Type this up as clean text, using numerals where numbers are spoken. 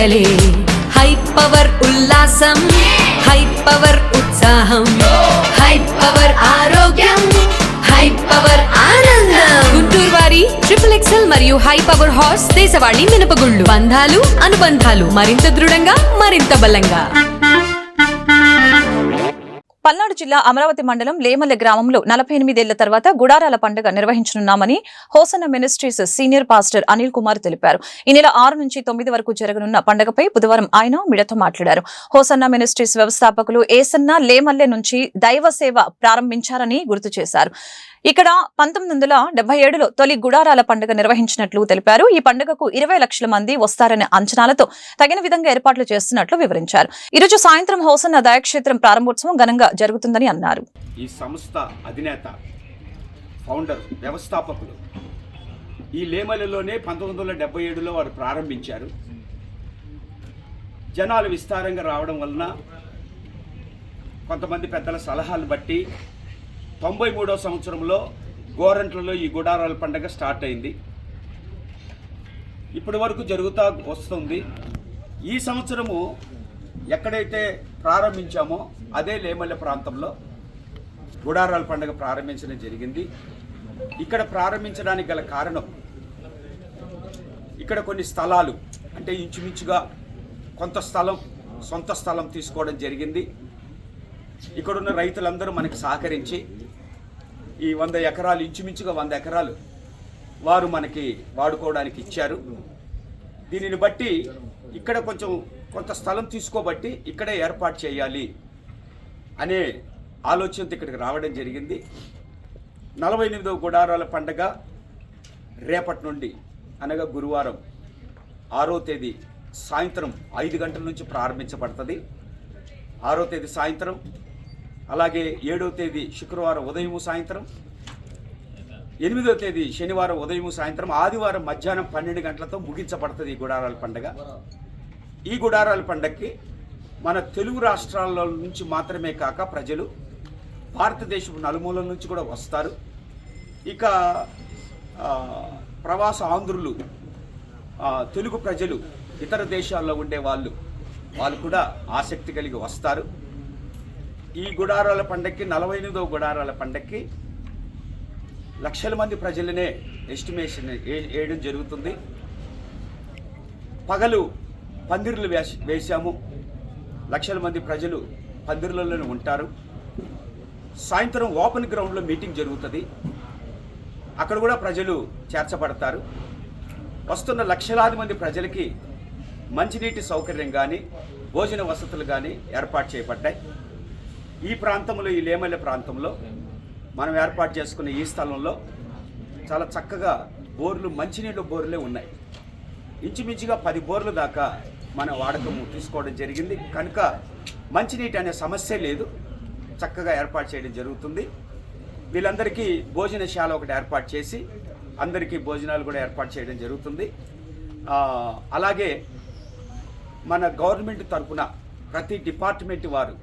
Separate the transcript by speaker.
Speaker 1: పండగలే high power ఉల్లాసం, high power ఉత్సాహం, high power ఆరోగ్యం, హై పవర్ ఆనందం. గుంటూరు వారి XXL మరియు హై పవర్ హార్స్ దేశవాళీ మినపగుళ్ళు. బంధాలు అనుబంధాలు మరింత దృఢంగా, మరింత బలంగా.
Speaker 2: పల్నాడు జిల్లా అమరావతి మండలం లేమల్లె గ్రామంలో 48 ఏళ్ల తర్వాత గుడారాల పండుగ నిర్వహించనున్నామని Hosanna Ministries senior pastor Anil Kumar తెలిపారు. ఈ నెల 6 నుంచి 9 వరకు జరగనున్న పండుగపై బుధవారం ఆయన మీడియాతో మాట్లాడారు. హోసన్న మినిస్ట్రీస్ వ్యవస్థాపకులు ఏసన్న లేమల్లె నుంచి దైవ సేవ ప్రారంభించారని గుర్తు చేశారు. ఇక్కడ 1977లో తొలి గుడారాల పండుగ నిర్వహించినట్లు తెలిపారు. ఈ పండుగకు 20 లక్షల మంది వస్తారనే అంచనాలతో తగిన విధంగా ఏర్పాట్లు చేస్తున్నట్లు వివరించారు. ఈరోజు సాయంత్రం హోసన్న దయాక్షేత్రం ప్రారంభోత్సవం ఘనంగా జరుగుతుందని అన్నారు.
Speaker 3: ఈ సంస్థ అధినేత, ఫౌండర్, వ్యవస్థాపకులు ఈ లేమల్లెలోనే 1977లో వారు ప్రారంభించారు. జనాలు విస్తారంగా రావడం వలన కొంతమంది పెద్దల సలహాలు బట్టి 93వ సంవత్సరంలో గోరంట్లలో ఈ గుడారాల పండుగ స్టార్ట్ అయింది. ఇప్పటి వరకు జరుగుతూ వస్తుంది. ఈ సంవత్సరము ఎక్కడైతే ప్రారంభించామో అదే లేమల్లె ప్రాంతంలో గుడారాల పండుగ ప్రారంభించడం జరిగింది. ఇక్కడ ప్రారంభించడానికి గల కారణం, ఇక్కడ కొన్ని స్థలాలు అంటే ఇంచుమించుగా కొంత స్థలం, సొంత స్థలం తీసుకోవడం జరిగింది. ఇక్కడున్న రైతులందరూ మనకి సహకరించి ఈ 100 ఎకరాలు, ఇంచుమించుగా 100 ఎకరాలు వారు మనకి వాడుకోవడానికి ఇచ్చారు. దీనిని బట్టి ఇక్కడ కొంత స్థలం తీసుకోబట్టి ఇక్కడే ఏర్పాటు చేయాలి అనే ఆలోచనతో ఇక్కడికి రావడం జరిగింది. 48వ గుడారాల పండుగ రేపటి నుండి, అనగా గురువారం 6వ తేదీ సాయంత్రం 5 గంటల నుంచి ప్రారంభించబడుతుంది. 6వ తేదీ సాయంత్రం, అలాగే 7వ తేదీ శుక్రవారం ఉదయం సాయంత్రం, 8వ తేదీ శనివారం ఉదయం సాయంత్రం, ఆదివారం మధ్యాహ్నం 12 గంటలతో ముగించబడుతుంది ఈ గుడారాల పండుగ. ఈ గుడారాల పండుగకి మన తెలుగు రాష్ట్రాల నుంచి మాత్రమే కాక ప్రజలు భారతదేశం నలుమూలల నుంచి కూడా వస్తారు. ఇక ప్రవాస ఆంధ్రులు, తెలుగు ప్రజలు, ఇతర దేశాల్లో ఉండే వాళ్ళు కూడా ఆసక్తి కలిగి వస్తారు. ఈ గుడారాల పండక్కి, 48వ గుడారాల పండక్కి లక్షల మంది ప్రజలనే ఎస్టిమేషన్ వేయడం జరుగుతుంది. పగలు పందిర్లు వేశాము, లక్షల మంది ప్రజలు పందిర్లలోనే ఉంటారు. సాయంత్రం ఓపెన్ గ్రౌండ్లో మీటింగ్ జరుగుతుంది, అక్కడ కూడా ప్రజలు చేర్చబడతారు. వస్తున్న లక్షలాది మంది ప్రజలకి మంచినీటి సౌకర్యం కానీ, భోజన వసతులు కానీ ఏర్పాటు చేయబడ్డాయి. ఈ ప్రాంతంలో, ఈ లేమల్లె ప్రాంతంలో మనం ఏర్పాటు చేసుకున్న ఈ స్థలంలో చాలా చక్కగా బోర్లు, మంచినీళ్ళ బోర్లే ఉన్నాయి. ఇంచుమించుగా 10 బోర్లు దాకా మన వాడకము తీసుకోవడం జరిగింది. కనుక మంచినీటి అనే సమస్య లేదు, చక్కగా ఏర్పాటు చేయడం జరుగుతుంది. వీళ్ళందరికీ భోజనశాల ఒకటి ఏర్పాటు చేసి అందరికీ భోజనాలు కూడా ఏర్పాటు చేయడం జరుగుతుంది. అలాగే మన గవర్నమెంట్ తరఫున ప్రతి డిపార్ట్మెంట్ వారు